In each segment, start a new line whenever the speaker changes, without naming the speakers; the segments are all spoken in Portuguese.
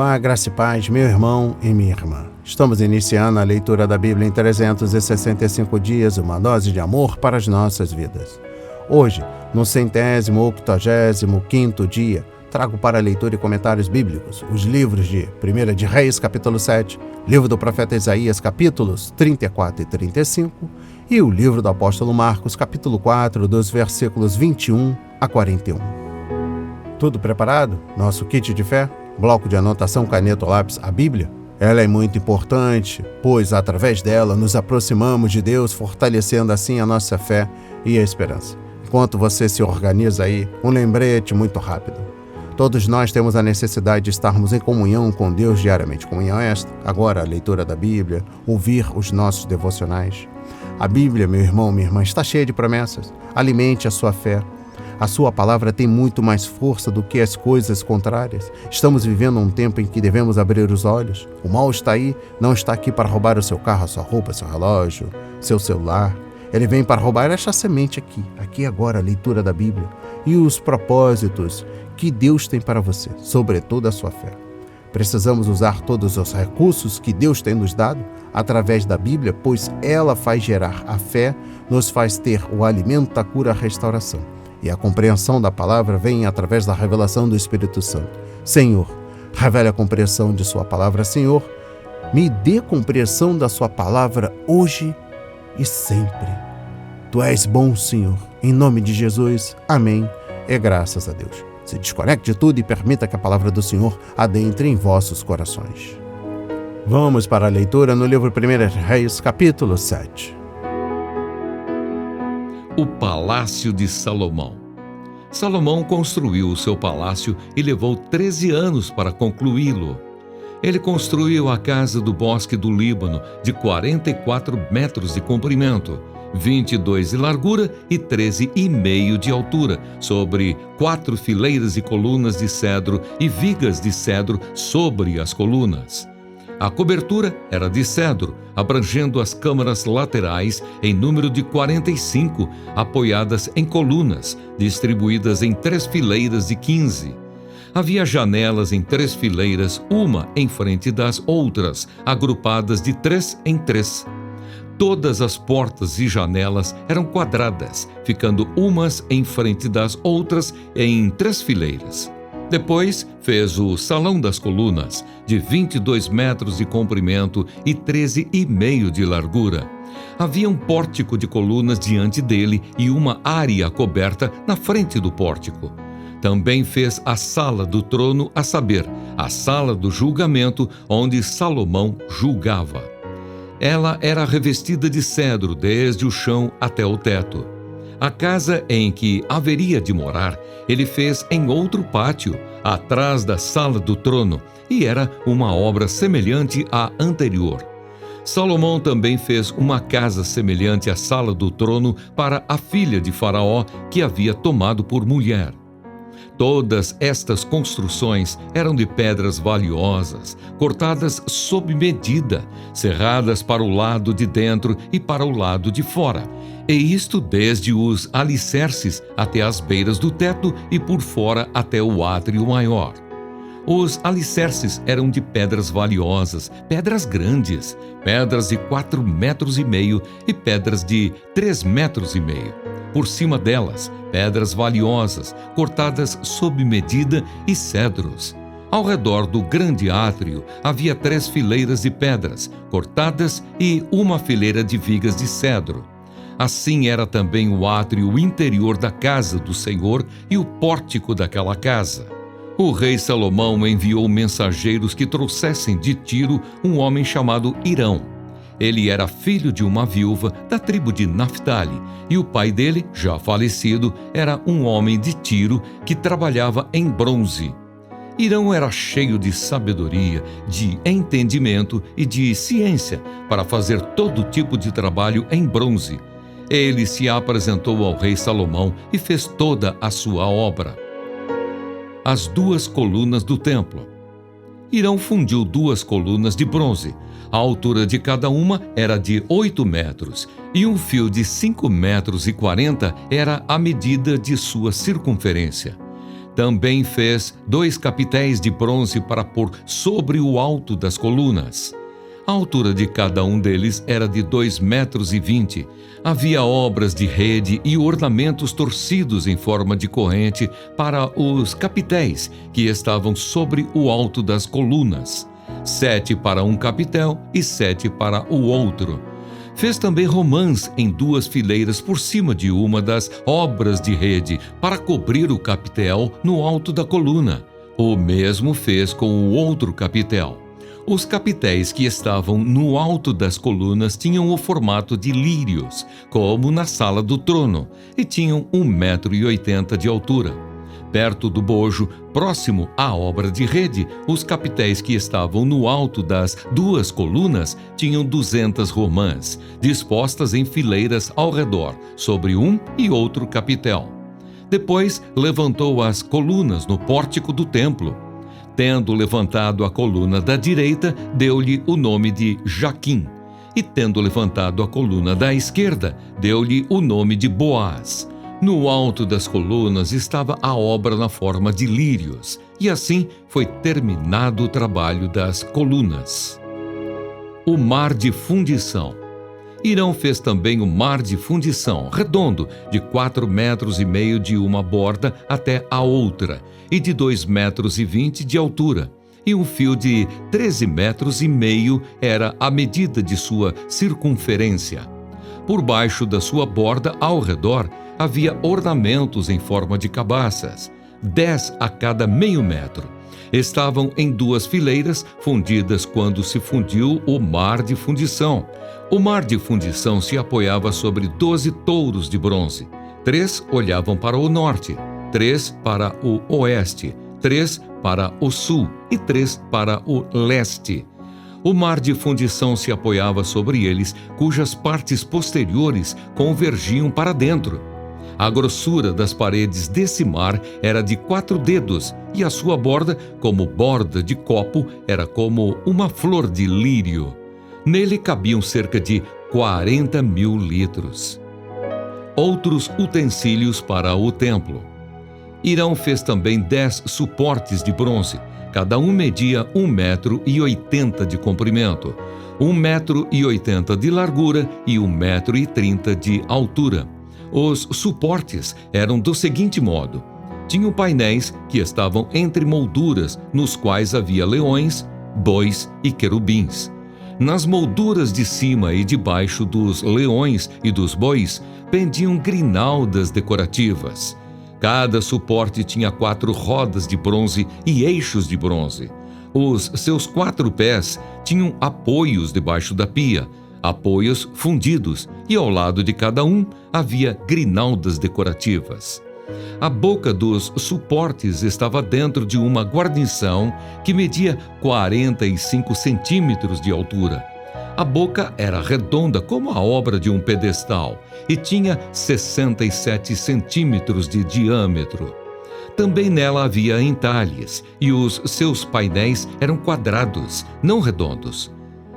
Olá, graça e paz, meu irmão e minha irmã. Estamos iniciando a leitura da Bíblia em 365 dias, uma dose de amor para as nossas vidas. Hoje, no 185º dia, trago para leitura e comentários bíblicos os livros de 1 de Reis, capítulo 7, livro do profeta Isaías, capítulos 34 e 35, e o livro do apóstolo Marcos, capítulo 4, dos versículos 21 a 41. Tudo preparado? Nosso kit de fé? Bloco de anotação, caneta ou lápis, a Bíblia? Ela é muito importante, pois através dela nos aproximamos de Deus, fortalecendo assim a nossa fé e a esperança. Enquanto você se organiza aí, um lembrete muito rápido. Todos nós temos a necessidade de estarmos em comunhão com Deus diariamente. Comunhão esta, agora a leitura da Bíblia, ouvir os nossos devocionais. A Bíblia, meu irmão, minha irmã, está cheia de promessas. Alimente a sua fé. A sua palavra tem muito mais força do que as coisas contrárias. Estamos vivendo um tempo em que devemos abrir os olhos. O mal está aí, não está aqui para roubar o seu carro, a sua roupa, seu relógio, seu celular. Ele vem para roubar esta semente aqui agora, a leitura da Bíblia e os propósitos que Deus tem para você, sobretudo a sua fé. Precisamos usar todos os recursos que Deus tem nos dado através da Bíblia, pois ela faz gerar a fé, nos faz ter o alimento, a cura, a restauração. E a compreensão da palavra vem através da revelação do Espírito Santo. Senhor, revele a compreensão de sua palavra. Senhor, me dê compreensão da sua palavra hoje e sempre. Tu és bom, Senhor. Em nome de Jesus, amém. E graças a Deus. Se desconecte de tudo e permita que a palavra do Senhor adentre em vossos corações. Vamos para a leitura no livro 1 de Reis, capítulo 7.
O Palácio de Salomão. Salomão construiu o seu palácio e levou 13 anos para concluí-lo. Ele construiu a casa do bosque do Líbano, de 44 metros de comprimento, 22 de largura e 13,5 de altura, sobre 4 fileiras e colunas de cedro e vigas de cedro sobre as colunas. A cobertura era de cedro, abrangendo as câmaras laterais em número de 45, apoiadas em colunas, distribuídas em 3 fileiras de 15. Havia janelas em 3 fileiras, uma em frente das outras, agrupadas de 3 em 3. Todas as portas e janelas eram quadradas, ficando umas em frente das outras em 3 fileiras. Depois fez o Salão das Colunas, de 22 metros de comprimento e 13,5 de largura. Havia um pórtico de colunas diante dele e uma área coberta na frente do pórtico. Também fez a Sala do Trono, a saber, a Sala do Julgamento, onde Salomão julgava. Ela era revestida de cedro desde o chão até o teto. A casa em que haveria de morar, ele fez em outro pátio, atrás da Sala do Trono, e era uma obra semelhante à anterior. Salomão também fez uma casa semelhante à Sala do Trono para a filha de Faraó, que havia tomado por mulher. Todas estas construções eram de pedras valiosas, cortadas sob medida, serradas para o lado de dentro e para o lado de fora, e isto desde os alicerces até as beiras do teto e por fora até o átrio maior. Os alicerces eram de pedras valiosas, pedras grandes, pedras de 4,5 metros e pedras de 3,5 metros. Por cima delas, pedras valiosas, cortadas sob medida e cedros. Ao redor do grande átrio havia 3 fileiras de pedras, cortadas e uma fileira de vigas de cedro. Assim era também o átrio interior da casa do Senhor e o pórtico daquela casa. O rei Salomão enviou mensageiros que trouxessem de Tiro um homem chamado Hirão. Ele era filho de uma viúva da tribo de Naphtali, e o pai dele, já falecido, era um homem de Tiro que trabalhava em bronze. Hirão era cheio de sabedoria, de entendimento e de ciência para fazer todo tipo de trabalho em bronze. Ele se apresentou ao rei Salomão e fez toda a sua obra. As 2 colunas do templo. Hirão fundiu 2 colunas de bronze. A altura de cada uma era de 8 metros, e um fio de 5,40 metros era a medida de sua circunferência. Também fez 2 capitéis de bronze para pôr sobre o alto das colunas. A altura de cada um deles era de 2,20 metros. Havia obras de rede e ornamentos torcidos em forma de corrente para os capitéis que estavam sobre o alto das colunas. 7 para um capitel e 7 para o outro. Fez também romãs em 2 fileiras por cima de uma das obras de rede para cobrir o capitel no alto da coluna. O mesmo fez com o outro capitel. Os capitéis que estavam no alto das colunas tinham o formato de lírios, como na sala do trono, e tinham 1,80 m de altura. Perto do bojo, próximo à obra de rede, os capitéis que estavam no alto das 2 colunas tinham 200 romãs, dispostas em fileiras ao redor, sobre um e outro capitel. Depois levantou as colunas no pórtico do templo. Tendo levantado a coluna da direita, deu-lhe o nome de Jaquim, e tendo levantado a coluna da esquerda, deu-lhe o nome de Boaz. No alto das colunas estava a obra na forma de lírios, e assim foi terminado o trabalho das colunas. O mar de fundição. Hirão fez também o mar de fundição, redondo, de 4,5 metros de uma borda até a outra, e de 2,20 metros de altura. E um fio de 13,5 metros era a medida de sua circunferência. Por baixo da sua borda, ao redor, havia ornamentos em forma de cabaças, 10 a cada meio metro. Estavam em 2 fileiras, fundidas quando se fundiu o mar de fundição. O mar de fundição se apoiava sobre 12 touros de bronze. 3 olhavam para o norte, 3 para o oeste, 3 para o sul e 3 para o leste. O mar de fundição se apoiava sobre eles, cujas partes posteriores convergiam para dentro. A grossura das paredes desse mar era de 4 dedos, e a sua borda, como borda de copo, era como uma flor de lírio. Nele cabiam cerca de 40.000 litros. Outros utensílios para o templo. Hirão fez também 10 suportes de bronze. Cada um media 1,80 m de comprimento, 1,80 m de largura e 1,30 m de altura. Os suportes eram do seguinte modo: tinham painéis que estavam entre molduras, nos quais havia leões, bois e querubins. Nas molduras de cima e de baixo dos leões e dos bois pendiam grinaldas decorativas. Cada suporte tinha 4 rodas de bronze e eixos de bronze. Os seus 4 pés tinham apoios debaixo da pia, apoios fundidos, e ao lado de cada um havia grinaldas decorativas. A boca dos suportes estava dentro de uma guarnição que media 45 centímetros de altura. A boca era redonda como a obra de um pedestal e tinha 67 centímetros de diâmetro. Também nela havia entalhes, e os seus painéis eram quadrados, não redondos.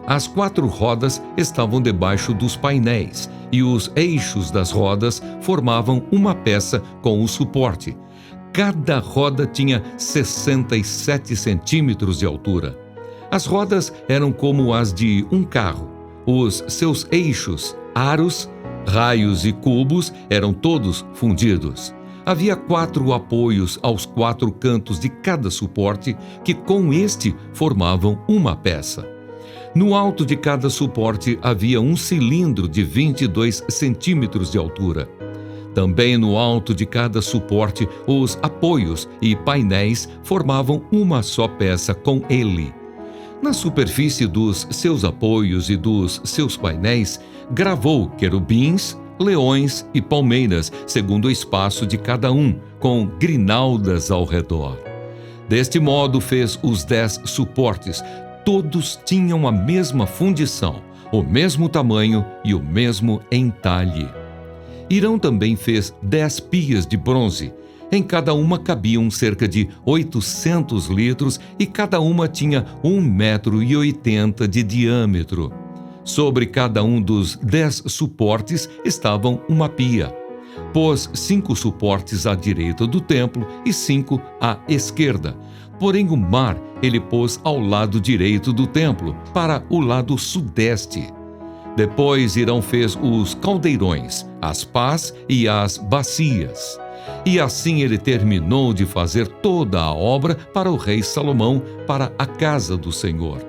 As 4 rodas estavam debaixo dos painéis, e os eixos das rodas formavam uma peça com o suporte. Cada roda tinha 67 centímetros de altura. As rodas eram como as de um carro. Os seus eixos, aros, raios e cubos eram todos fundidos. Havia 4 apoios aos 4 cantos de cada suporte, que com este formavam uma peça. No alto de cada suporte havia um cilindro de 22 centímetros de altura. Também no alto de cada suporte, os apoios e painéis formavam uma só peça com ele. Na superfície dos seus apoios e dos seus painéis, gravou querubins, leões e palmeiras, segundo o espaço de cada um, com grinaldas ao redor. Deste modo fez os 10 suportes. Todos tinham a mesma fundição, o mesmo tamanho e o mesmo entalhe. Hirão também fez 10 pias de bronze. Em cada uma cabiam cerca de 800 litros e cada uma tinha 1,80 m de diâmetro. Sobre cada um dos 10 suportes estavam uma pia. Pôs 5 suportes à direita do templo e 5 à esquerda. Porém o mar ele pôs ao lado direito do templo, para o lado sudeste. Depois Hirão fez os caldeirões, as pás e as bacias. E assim ele terminou de fazer toda a obra para o rei Salomão, para a casa do Senhor.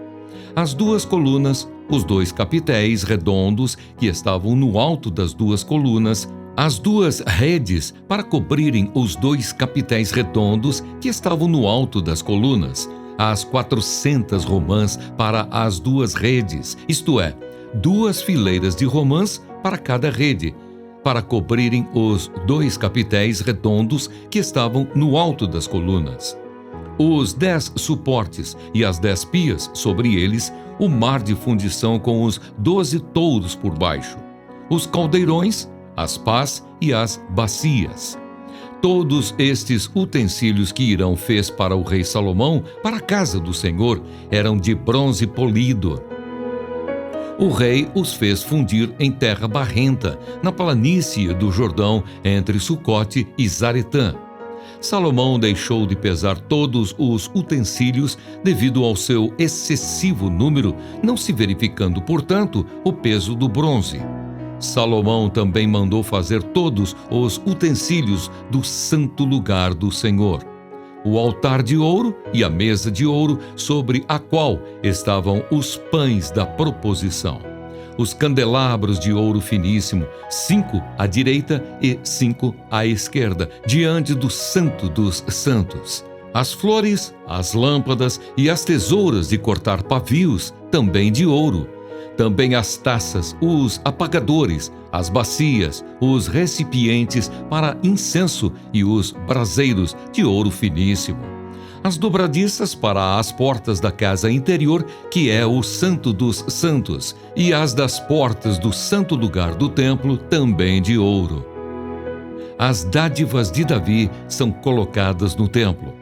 As 2 colunas, os 2 capitéis redondos que estavam no alto das 2 colunas, as 2 redes para cobrirem os 2 capitéis redondos que estavam no alto das colunas, as 400 romãs para as 2 redes, isto é, 2 fileiras de romãs para cada rede, para cobrirem os 2 capitéis redondos que estavam no alto das colunas. Os 10 suportes e as 10 pias sobre eles, o mar de fundição com os 12 touros por baixo, os caldeirões, as pás e as bacias. Todos estes utensílios que Hirão fez para o rei Salomão, para a casa do Senhor, eram de bronze polido. O rei os fez fundir em terra barrenta, na planície do Jordão, entre Sucote e Zaretã. Salomão deixou de pesar todos os utensílios devido ao seu excessivo número, não se verificando, portanto, o peso do bronze. Salomão também mandou fazer todos os utensílios do santo lugar do Senhor: o altar de ouro e a mesa de ouro sobre a qual estavam os pães da proposição, os candelabros de ouro finíssimo, 5 à direita e 5 à esquerda, diante do Santo dos Santos, as flores, as lâmpadas e as tesouras de cortar pavios, também de ouro. Também as taças, os apagadores, as bacias, os recipientes para incenso e os braseiros de ouro finíssimo. As dobradiças para as portas da casa interior, que é o Santo dos Santos, e as das portas do santo lugar do templo, também de ouro. As dádivas de Davi são colocadas no templo.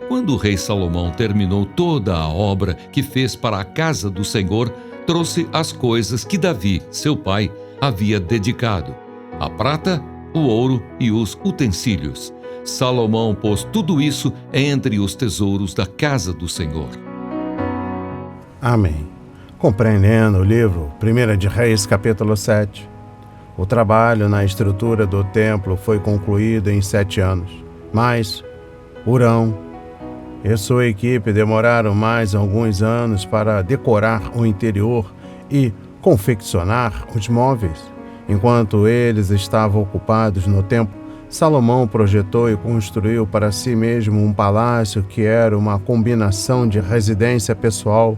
Quando o rei Salomão terminou toda a obra que fez para a casa do Senhor, trouxe as coisas que Davi, seu pai, havia dedicado: a prata, o ouro e os utensílios. Salomão pôs tudo isso entre os tesouros da casa do Senhor.
Amém. Compreendendo o livro 1 de Reis, capítulo 7. O trabalho na estrutura do templo foi concluído em 7 anos, mas Hurão e sua equipe demoraram mais alguns anos para decorar o interior e confeccionar os móveis. Enquanto eles estavam ocupados no templo, Salomão projetou e construiu para si mesmo um palácio que era uma combinação de residência pessoal,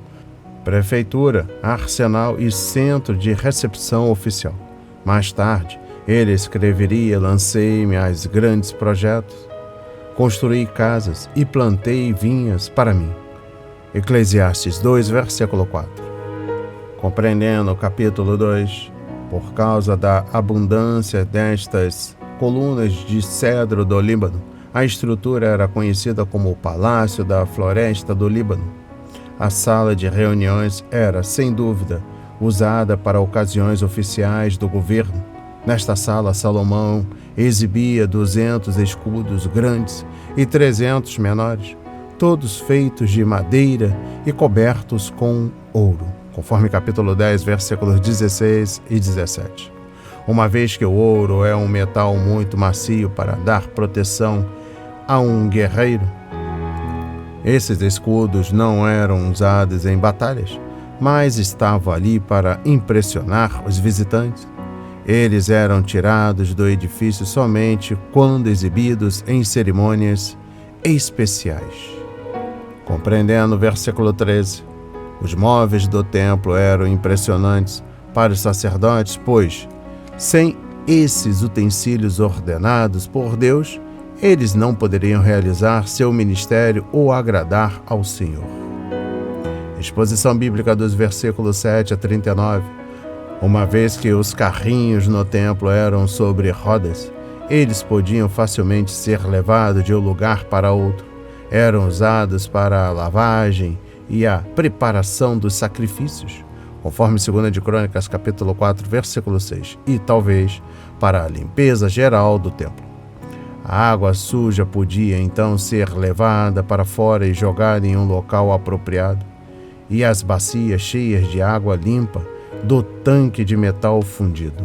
prefeitura, arsenal e centro de recepção oficial. Mais tarde, ele escreveria: lancei-me a grandes projetos, construí casas e plantei vinhas para mim. Eclesiastes 2, versículo 4. Compreendendo o capítulo 2, por causa da abundância destas colunas de cedro do Líbano, a estrutura era conhecida como o Palácio da Floresta do Líbano. A sala de reuniões era, sem dúvida, usada para ocasiões oficiais do governo. Nesta sala, Salomão exibia 200 escudos grandes e 300 menores, todos feitos de madeira e cobertos com ouro, conforme capítulo 10, versículos 16 e 17. Uma vez que o ouro é um metal muito macio para dar proteção a um guerreiro, esses escudos não eram usados em batalhas, mas estavam ali para impressionar os visitantes. Eles eram tirados do edifício somente quando exibidos em cerimônias especiais. Compreendendo o versículo 13, os móveis do templo eram impressionantes para os sacerdotes, pois, sem esses utensílios ordenados por Deus, eles não poderiam realizar seu ministério ou agradar ao Senhor. Exposição bíblica dos versículos 7 a 39. Uma vez que os carrinhos no templo eram sobre rodas, eles podiam facilmente ser levados de um lugar para outro. Eram usados para a lavagem e a preparação dos sacrifícios. conforme 2 de Crônicas, capítulo 4, versículo 6, e talvez para a limpeza geral do templo. A água suja podia então ser levada para fora e jogada em um local apropriado, e as bacias cheias de água limpa do tanque de metal fundido.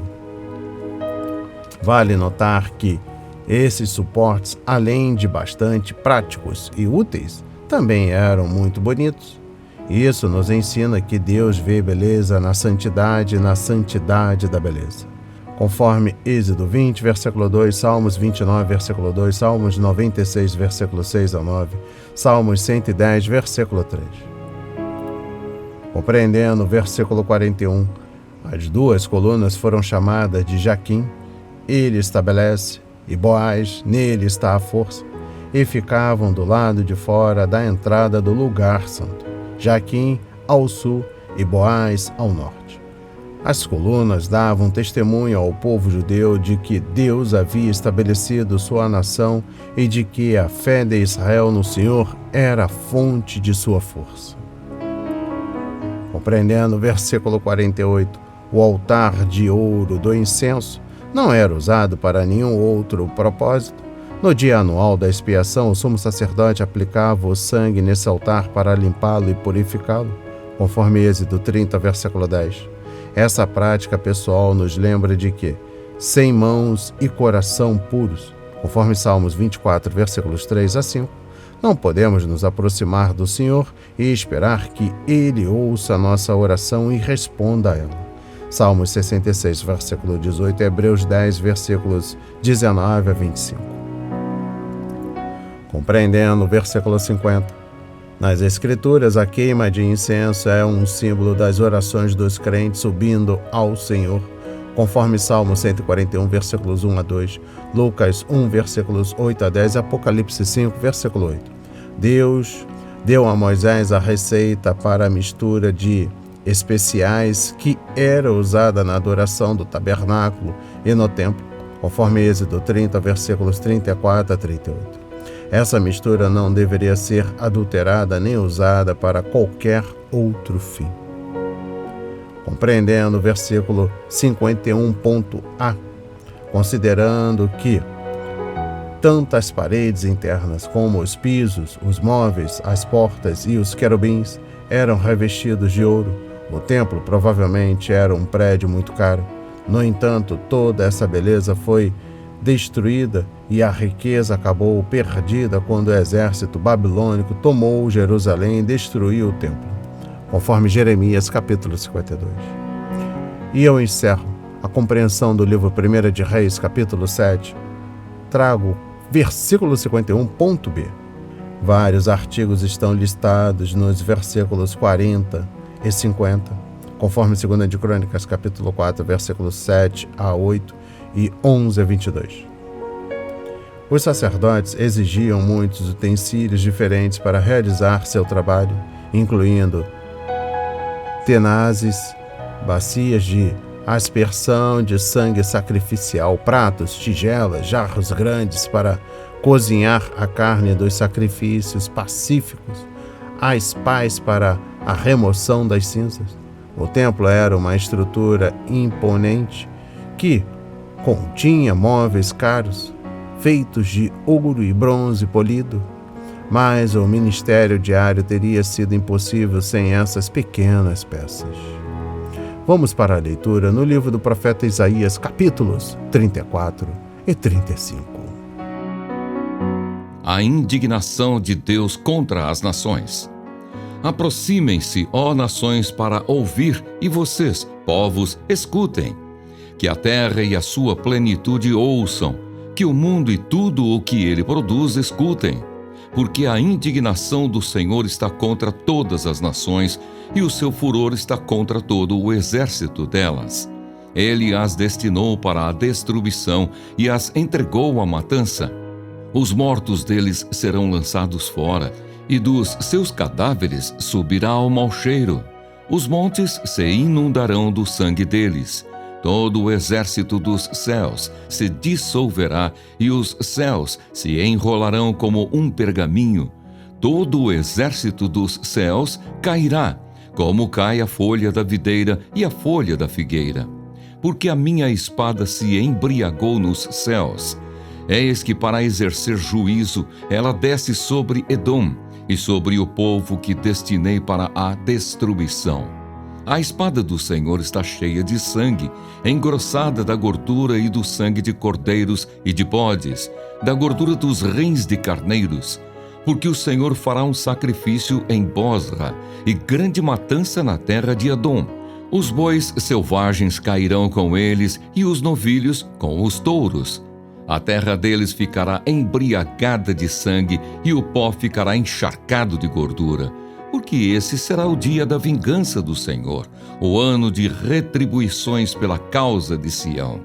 Vale notar que esses suportes, além de bastante práticos e úteis, também eram muito bonitos. Isso nos ensina que Deus vê beleza na santidade da beleza. Conforme Êxodo 20, versículo 2, Salmos 29, versículo 2, Salmos 96, versículo 6 a 9, Salmos 110, versículo 3. Compreendendo o versículo 41, as duas colunas foram chamadas de Jaquim, ele estabelece, e Boaz, nele está a força, e ficavam do lado de fora da entrada do lugar santo, Jaquim ao sul e Boaz ao norte. As colunas davam testemunho ao povo judeu de que Deus havia estabelecido sua nação e de que a fé de Israel no Senhor era a fonte de sua força. Compreendendo o versículo 48, o altar de ouro do incenso não era usado para nenhum outro propósito. No dia anual da expiação, o sumo sacerdote aplicava o sangue nesse altar para limpá-lo e purificá-lo, conforme Êxodo 30, versículo 10. Essa prática pessoal nos lembra de que, sem mãos e coração puros, conforme Salmos 24, versículos 3 a 5, não podemos nos aproximar do Senhor e esperar que Ele ouça a nossa oração e responda a ela. Salmos 66, versículo 18, e Hebreus 10, versículos 19 a 25. Compreendendo o versículo 50, nas Escrituras, a queima de incenso é um símbolo das orações dos crentes subindo ao Senhor, conforme Salmo 141, versículos 1 a 2, Lucas 1, versículos 8 a 10 e Apocalipse 5, versículo 8. Deus deu a Moisés a receita para a mistura de especiais que era usada na adoração do tabernáculo e no templo, conforme Êxodo 30, versículos 34 a 38. Essa mistura não deveria ser adulterada nem usada para qualquer outro fim. Compreendendo o versículo 51.a, considerando que tanto as paredes internas como os pisos, os móveis, as portas e os querubins eram revestidos de ouro, o templo provavelmente era um prédio muito caro. No entanto, toda essa beleza foi destruída e a riqueza acabou perdida quando o exército babilônico tomou Jerusalém e destruiu o templo, conforme Jeremias capítulo 52. E eu encerro a compreensão do livro 1 de Reis capítulo 7, trago versículo 51.b. Vários artigos estão listados nos versículos 40 e 50, conforme 2 de Crônicas capítulo 4, versículos 7 a 8 e 11 a 22. Os sacerdotes exigiam muitos utensílios diferentes para realizar seu trabalho, incluindo tenazes, bacias de aspersão de sangue sacrificial, pratos, tigelas, jarros grandes para cozinhar a carne dos sacrifícios pacíficos, as pás para a remoção das cinzas. O templo era uma estrutura imponente que continha móveis caros, feitos de ouro e bronze polido, mas o ministério diário teria sido impossível sem essas pequenas peças. Vamos para a leitura no livro do profeta Isaías, capítulos 34 e 35.
A indignação de Deus contra as nações. Aproximem-se, ó nações, para ouvir, e vocês, povos, escutem. Que a terra e a sua plenitude ouçam, que o mundo e tudo o que ele produz escutem. Porque a indignação do Senhor está contra todas as nações, e o seu furor está contra todo o exército delas. Ele as destinou para a destruição e as entregou à matança. Os mortos deles serão lançados fora, e dos seus cadáveres subirá o mau cheiro. Os montes se inundarão do sangue deles. Todo o exército dos céus se dissolverá, e os céus se enrolarão como um pergaminho. Todo o exército dos céus cairá, como cai a folha da videira e a folha da figueira. Porque a minha espada se embriagou nos céus. Eis que para exercer juízo ela desce sobre Edom e sobre o povo que destinei para a destruição. A espada do Senhor está cheia de sangue, engrossada da gordura e do sangue de cordeiros e de bodes, da gordura dos rins de carneiros. Porque o Senhor fará um sacrifício em Bosra e grande matança na terra de Edom. Os bois selvagens cairão com eles e os novilhos com os touros. A terra deles ficará embriagada de sangue e o pó ficará encharcado de gordura. Porque esse será o dia da vingança do Senhor, o ano de retribuições pela causa de Sião.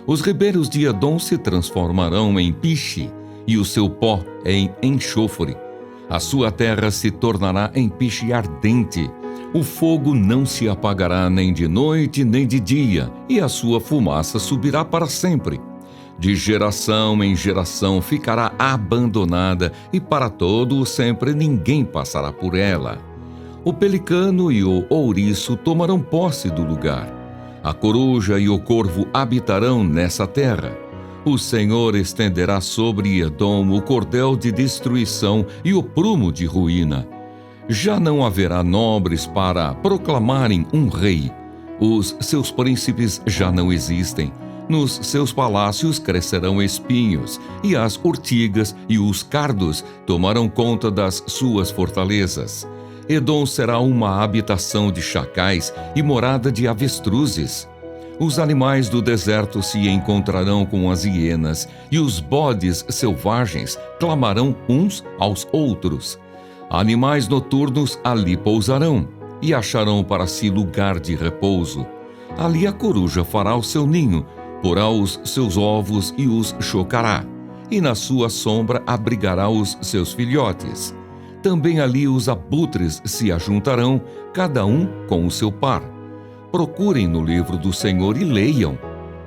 Os ribeiros de Edom se transformarão em piche e o seu pó em enxofre. A sua terra se tornará em piche ardente. O fogo não se apagará nem de noite nem de dia, e a sua fumaça subirá para sempre. De geração em geração ficará abandonada, e para todo o sempre ninguém passará por ela. O pelicano e o ouriço tomarão posse do lugar. A coruja e o corvo habitarão nessa terra. O Senhor estenderá sobre Edom o cordel de destruição e o prumo de ruína. Já não haverá nobres para proclamarem um rei. Os seus príncipes já não existem. Nos seus palácios crescerão espinhos, e as urtigas e os cardos tomarão conta das suas fortalezas. Edom será uma habitação de chacais e morada de avestruzes. Os animais do deserto se encontrarão com as hienas, e os bodes selvagens clamarão uns aos outros. Animais noturnos ali pousarão, e acharão para si lugar de repouso. Ali a coruja fará o seu ninho, porá os seus ovos e os chocará, e na sua sombra abrigará os seus filhotes. Também ali os abutres se ajuntarão, cada um com o seu par. Procurem no livro do Senhor e leiam.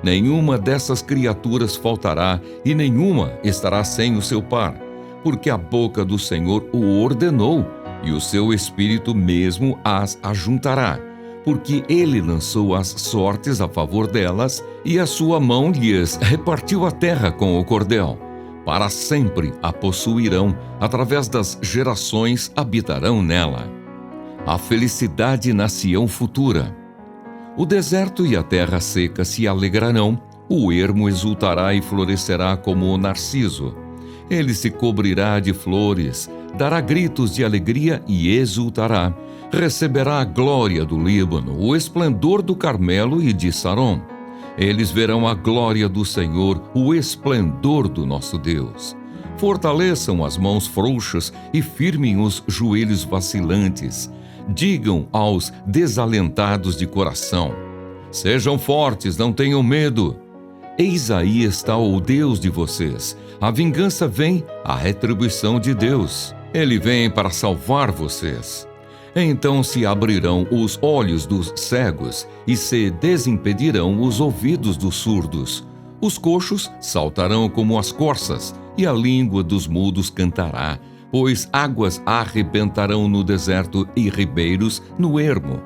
Nenhuma dessas criaturas faltará, e nenhuma estará sem o seu par, porque a boca do Senhor o ordenou, e o seu espírito mesmo as ajuntará, porque ele lançou as sortes a favor delas, e a sua mão lhes repartiu a terra com o cordel. Para sempre a possuirão, através das gerações habitarão nela. A felicidade na Sião futura. O deserto e a terra seca se alegrarão, o ermo exultará e florescerá como o narciso. Ele se cobrirá de flores, dará gritos de alegria e exultará. Receberá a glória do Líbano, o esplendor do Carmelo e de Sarom. Eles verão a glória do Senhor, o esplendor do nosso Deus. Fortaleçam as mãos frouxas e firmem os joelhos vacilantes. Digam aos desalentados de coração: sejam fortes, não tenham medo. Eis aí está o Deus de vocês. A vingança vem, a retribuição de Deus. Ele vem para salvar vocês. Então se abrirão os olhos dos cegos e se desimpedirão os ouvidos dos surdos. Os coxos saltarão como as corças, e a língua dos mudos cantará, pois águas arrebentarão no deserto e ribeiros no ermo.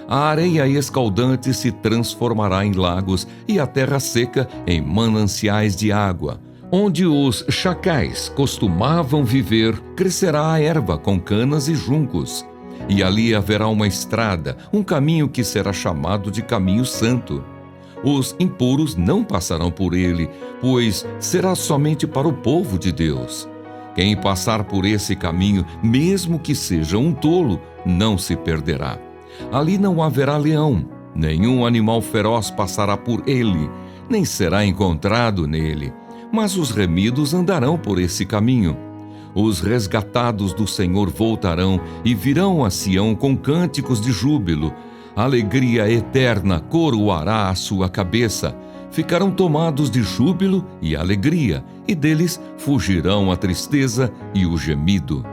A areia escaldante se transformará em lagos e a terra seca em mananciais de água. Onde os chacais costumavam viver, crescerá a erva com canas e juncos. E ali haverá uma estrada, um caminho que será chamado de caminho santo. Os impuros não passarão por ele, pois será somente para o povo de Deus. Quem passar por esse caminho, mesmo que seja um tolo, não se perderá. Ali não haverá leão, nenhum animal feroz passará por ele, nem será encontrado nele. Mas os remidos andarão por esse caminho. Os resgatados do Senhor voltarão e virão a Sião com cânticos de júbilo. A alegria eterna coroará a sua cabeça. Ficarão tomados de júbilo e alegria, e deles fugirão a tristeza e o gemido.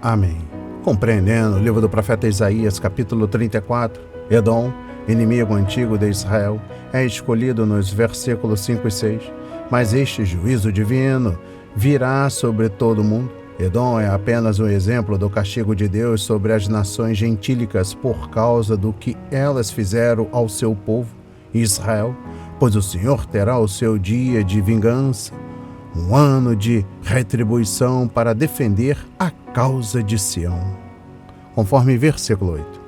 Amém. Compreendendo o livro do profeta Isaías, capítulo 34, Edom, inimigo antigo de Israel, é escolhido nos versículos 5 e 6. Mas este juízo divino virá sobre todo o mundo. Edom é apenas um exemplo do castigo de Deus sobre as nações gentílicas por causa do que elas fizeram ao seu povo, Israel, pois o Senhor terá o seu dia de vingança, um ano de retribuição para defender a causa de Sião. Conforme versículo 8.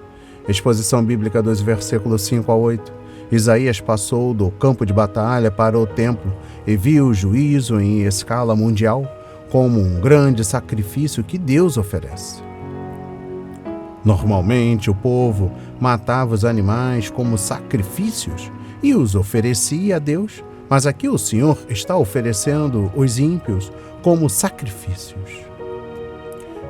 Exposição bíblica dos versículos 5 a 8. Isaías passou do campo de batalha para o templo e viu o juízo em escala mundial como um grande sacrifício que Deus oferece. Normalmente, o povo matava os animais como sacrifícios e os oferecia a Deus, mas aqui o Senhor está oferecendo os ímpios como sacrifícios.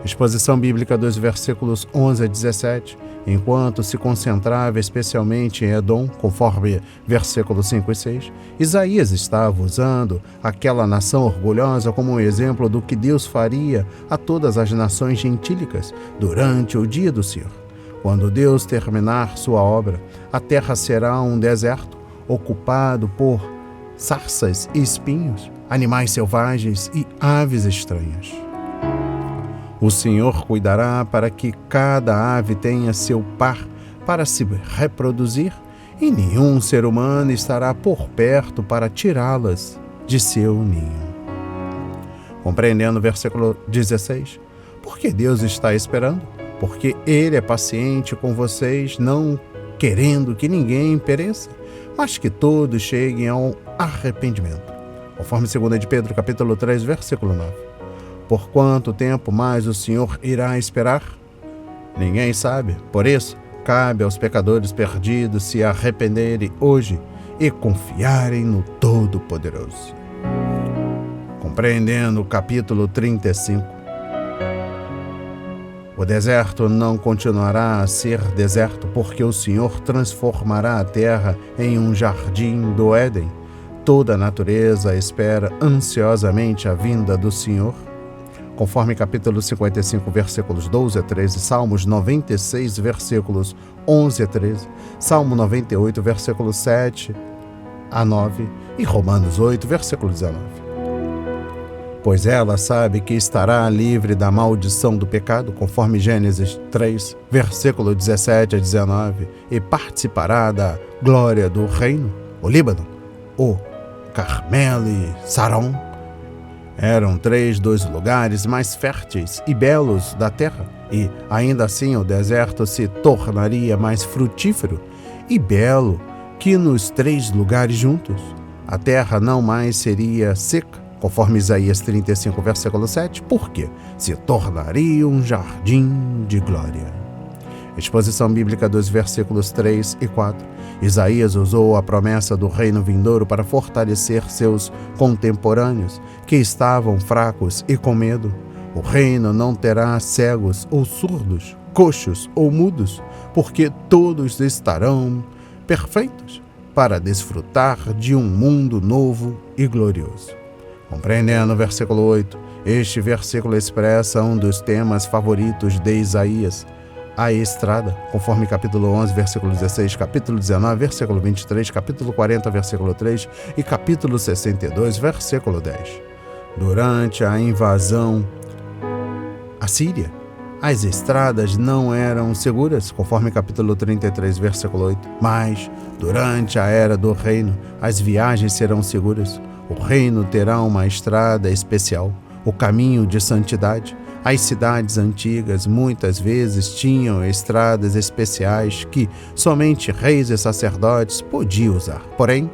Exposição bíblica dos versículos 11 a 17. Enquanto se concentrava especialmente em Edom, conforme versículos 5 e 6, Isaías estava usando aquela nação orgulhosa como um exemplo do que Deus faria a todas as nações gentílicas durante o dia do Senhor. Quando Deus terminar sua obra, a terra será um deserto, ocupado por sarças e espinhos, animais selvagens e aves estranhas. O Senhor cuidará para que cada ave tenha seu par para se reproduzir, e nenhum ser humano estará por perto para tirá-las de seu ninho. Compreendendo o versículo 16, porque Deus está esperando? Porque Ele é paciente com vocês, não querendo que ninguém pereça, mas que todos cheguem ao arrependimento. Conforme 2 de Pedro, capítulo 3, versículo 9. Por quanto tempo mais o Senhor irá esperar? Ninguém sabe. Por isso, cabe aos pecadores perdidos se arrependerem hoje e confiarem no Todo-Poderoso. Compreendendo o capítulo 35. O deserto não continuará a ser deserto, porque o Senhor transformará a terra em um jardim do Éden. Toda a natureza espera ansiosamente a vinda do Senhor. Conforme capítulo 55, versículos 12 a 13, Salmos 96, versículos 11 a 13, Salmo 98, versículos 7 a 9 e Romanos 8, versículo 19. Pois ela sabe que estará livre da maldição do pecado, conforme Gênesis 3, versículo 17 a 19, e participará da glória do reino. O Líbano, o Carmelo e Saron eram 3 dos lugares mais férteis e belos da terra, e ainda assim o deserto se tornaria mais frutífero e belo que nos 3 lugares juntos. A terra não mais seria seca, conforme Isaías 35, versículo 7, porque se tornaria um jardim de glória. Exposição bíblica dos versículos 3 e 4. Isaías usou a promessa do reino vindouro para fortalecer seus contemporâneos, que estavam fracos e com medo. O reino não terá cegos ou surdos, coxos ou mudos, porque todos estarão perfeitos para desfrutar de um mundo novo e glorioso. Compreendendo o versículo 8, este versículo expressa um dos temas favoritos de Isaías, a estrada, conforme capítulo 11, versículo 16, capítulo 19, versículo 23, capítulo 40, versículo 3 e capítulo 62, versículo 10. Durante a invasão assíria, as estradas não eram seguras, conforme capítulo 33, versículo 8, mas durante a era do reino, as viagens serão seguras. O reino terá uma estrada especial, o caminho de santidade. As cidades antigas muitas vezes tinham estradas especiais que somente reis e sacerdotes podiam usar. Porém,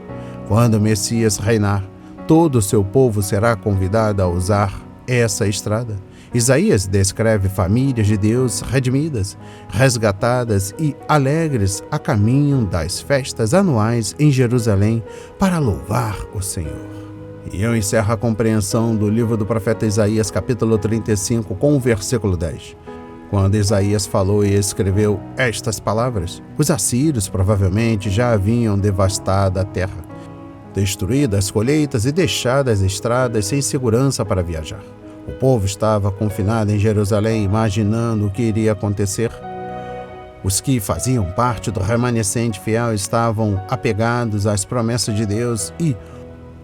quando o Messias reinar, todo o seu povo será convidado a usar essa estrada. Isaías descreve famílias de Deus redimidas, resgatadas e alegres a caminho das festas anuais em Jerusalém para louvar o Senhor. E eu encerro a compreensão do livro do profeta Isaías, capítulo 35, com o versículo 10. Quando Isaías falou e escreveu estas palavras, os assírios provavelmente já haviam devastado a terra, destruído as colheitas e deixado as estradas sem segurança para viajar. O povo estava confinado em Jerusalém, imaginando o que iria acontecer. Os que faziam parte do remanescente fiel estavam apegados às promessas de Deus e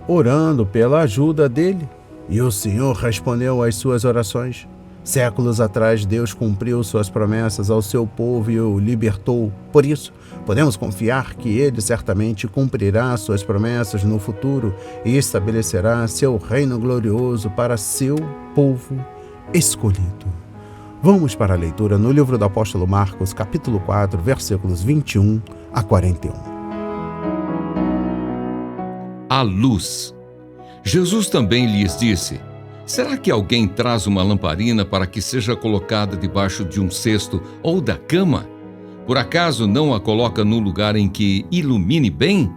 orando pela ajuda dele. E o Senhor respondeu às suas orações. Séculos atrás, Deus cumpriu suas promessas ao seu povo e o libertou. Por isso, podemos confiar que Ele certamente cumprirá suas promessas no futuro e estabelecerá seu reino glorioso para seu povo escolhido. Vamos para a leitura no livro do apóstolo Marcos, capítulo 4, versículos 21 a 41.
A luz. Jesus também lhes disse: será que alguém traz uma lamparina para que seja colocada debaixo de um cesto ou da cama? Por acaso não a coloca no lugar em que ilumine bem?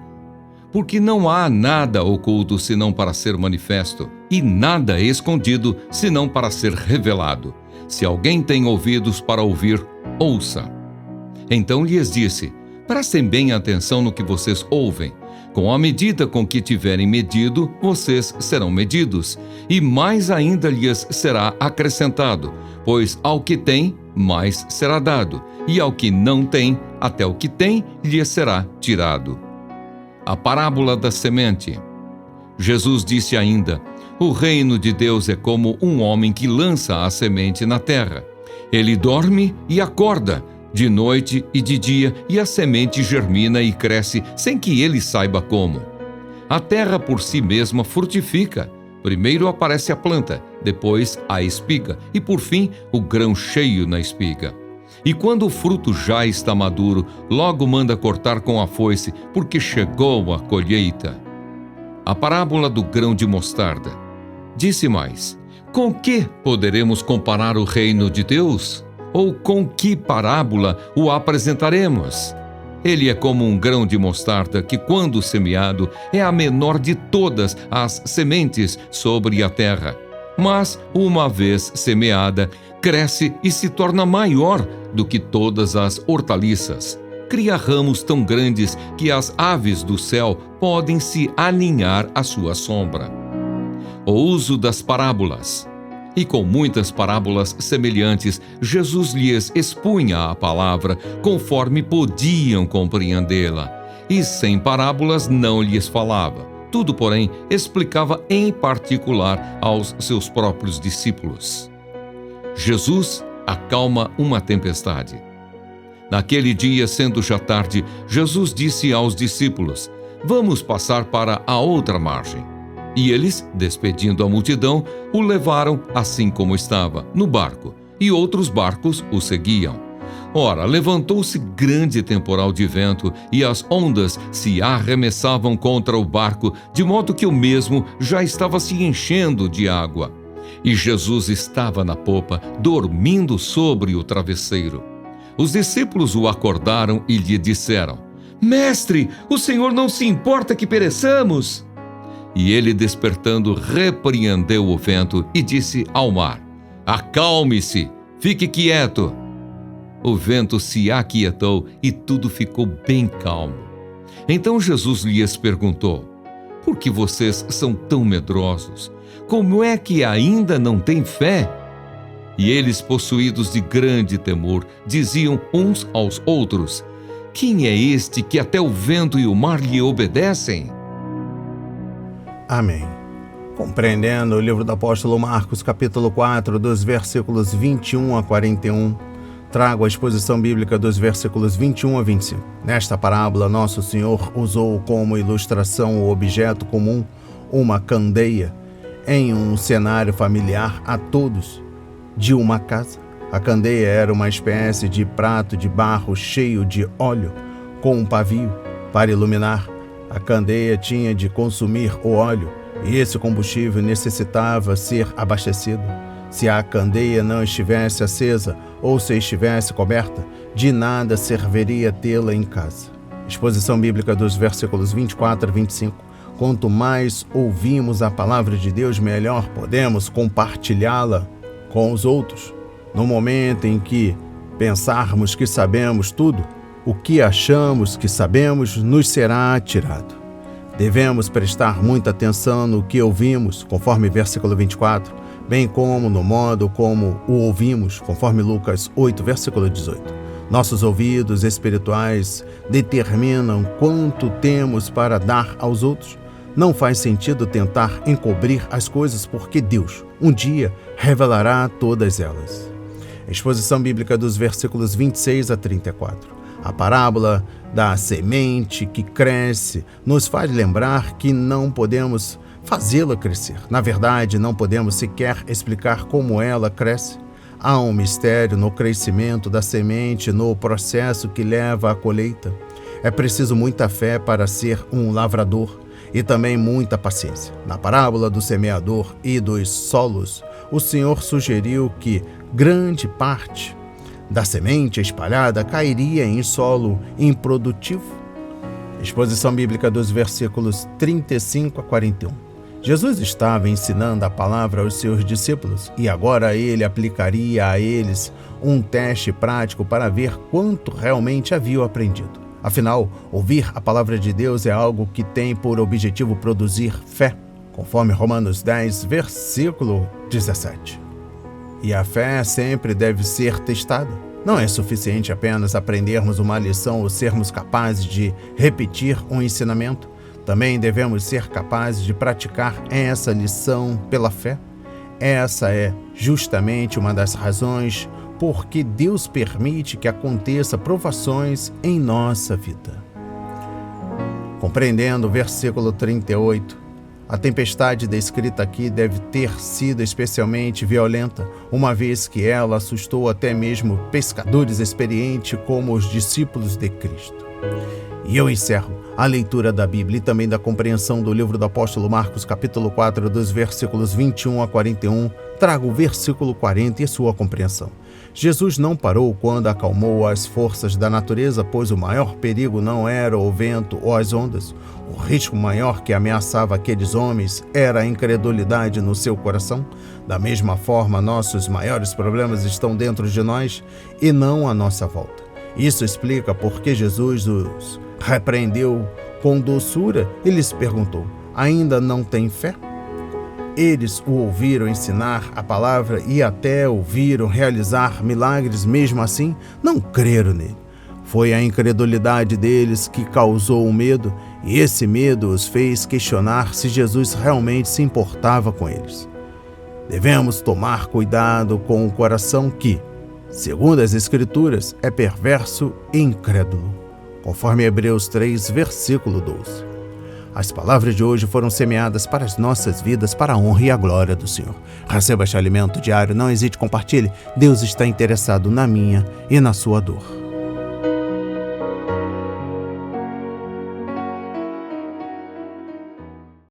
Porque não há nada oculto senão para ser manifesto, e nada escondido senão para ser revelado. Se alguém tem ouvidos para ouvir, ouça. Então lhes disse: prestem bem atenção no que vocês ouvem. Com a medida com que tiverem medido, vocês serão medidos, e mais ainda lhes será acrescentado, pois ao que tem, mais será dado, e ao que não tem, até o que tem, lhe será tirado. A parábola da semente. Jesus disse ainda: o reino de Deus é como um homem que lança a semente na terra. Ele dorme e acorda, de noite e de dia, e a semente germina e cresce sem que ele saiba como. A terra por si mesma frutifica. Primeiro aparece a planta, depois a espiga e por fim o grão cheio na espiga. E quando o fruto já está maduro, logo manda cortar com a foice, porque chegou a colheita. A parábola do grão de mostarda. Disse mais: com que poderemos comparar o reino de Deus? Ou com que parábola o apresentaremos? Ele é como um grão de mostarda que, quando semeado, é a menor de todas as sementes sobre a terra. Mas, uma vez semeada, cresce e se torna maior do que todas as hortaliças. Cria ramos tão grandes que as aves do céu podem se aninhar à sua sombra. O uso das parábolas. E com muitas parábolas semelhantes, Jesus lhes expunha a palavra, conforme podiam compreendê-la. E sem parábolas não lhes falava. Tudo, porém, explicava em particular aos seus próprios discípulos. Jesus acalma uma tempestade. Naquele dia, sendo já tarde, Jesus disse aos discípulos: vamos passar para a outra margem. E eles, despedindo a multidão, o levaram assim como estava, no barco, e outros barcos o seguiam. Ora, levantou-se grande temporal de vento, e as ondas se arremessavam contra o barco, de modo que o mesmo já estava se enchendo de água. E Jesus estava na popa, dormindo sobre o travesseiro. Os discípulos o acordaram e lhe disseram: Mestre, o Senhor não se importa que pereçamos? E ele, despertando, repreendeu o vento e disse ao mar: acalme-se, fique quieto. O vento se aquietou e tudo ficou bem calmo. Então Jesus lhes perguntou: por que vocês são tão medrosos? Como é que ainda não têm fé? E eles, possuídos de grande temor, diziam uns aos outros: quem é este que até o vento e o mar lhe obedecem?
Amém. Compreendendo o livro do apóstolo Marcos, capítulo 4, dos versículos 21 a 41, trago a exposição bíblica dos versículos 21 a 25. Nesta parábola, Nosso Senhor usou como ilustração o objeto comum, uma candeia, em um cenário familiar a todos de uma casa. A candeia era uma espécie de prato de barro cheio de óleo, com um pavio para iluminar. A candeia tinha de consumir o óleo, e esse combustível necessitava ser abastecido. Se a candeia não estivesse acesa, ou se estivesse coberta, de nada serviria tê-la em casa. Exposição bíblica dos versículos 24 a 25. Quanto mais ouvimos a palavra de Deus, melhor podemos compartilhá-la com os outros. No momento em que pensarmos que sabemos tudo, o que achamos que sabemos nos será tirado. Devemos prestar muita atenção no que ouvimos, conforme versículo 24, bem como no modo como o ouvimos, conforme Lucas 8, versículo 18. Nossos ouvidos espirituais determinam quanto temos para dar aos outros. Não faz sentido tentar encobrir as coisas porque Deus, um dia, revelará todas elas. Exposição bíblica dos versículos 26 a 34. A parábola da semente que cresce nos faz lembrar que não podemos fazê-la crescer. Na verdade, não podemos sequer explicar como ela cresce. Há um mistério no crescimento da semente, no processo que leva à colheita. É preciso muita fé para ser um lavrador e também muita paciência. Na parábola do semeador e dos solos, o Senhor sugeriu que grande parte da semente espalhada cairia em solo improdutivo. Exposição bíblica dos versículos 35 a 41. Jesus estava ensinando a palavra aos seus discípulos e agora ele aplicaria a eles um teste prático para ver quanto realmente haviam aprendido. Afinal, ouvir a palavra de Deus é algo que tem por objetivo produzir fé, conforme Romanos 10, versículo 17. E a fé sempre deve ser testada. Não é suficiente apenas aprendermos uma lição ou sermos capazes de repetir um ensinamento. Também devemos ser capazes de praticar essa lição pela fé. Essa é justamente uma das razões por que Deus permite que aconteça provações em nossa vida. Compreendendo o versículo 38, a tempestade descrita aqui deve ter sido especialmente violenta, uma vez que ela assustou até mesmo pescadores experientes como os discípulos de Cristo. E eu encerro a leitura da Bíblia e também da compreensão do livro do apóstolo Marcos, capítulo 4, dos versículos 21 a 41, trago o versículo 40 e sua compreensão. Jesus não parou quando acalmou as forças da natureza, pois o maior perigo não era o vento ou as ondas. O risco maior que ameaçava aqueles homens era a incredulidade no seu coração. Da mesma forma, nossos maiores problemas estão dentro de nós e não à nossa volta. Isso explica por que Jesus os repreendeu com doçura e lhes perguntou: ainda não têm fé? Eles o ouviram ensinar a palavra e até ouviram realizar milagres, mesmo assim não creram nele. Foi a incredulidade deles que causou o medo, e esse medo os fez questionar se Jesus realmente se importava com eles. Devemos tomar cuidado com o coração que, segundo as Escrituras, é perverso e incrédulo, conforme Hebreus 3, versículo 12. As palavras de hoje foram semeadas para as nossas vidas, para a honra e a glória do Senhor. Receba este alimento diário, não hesite, compartilhe. Deus está interessado na minha e na sua dor.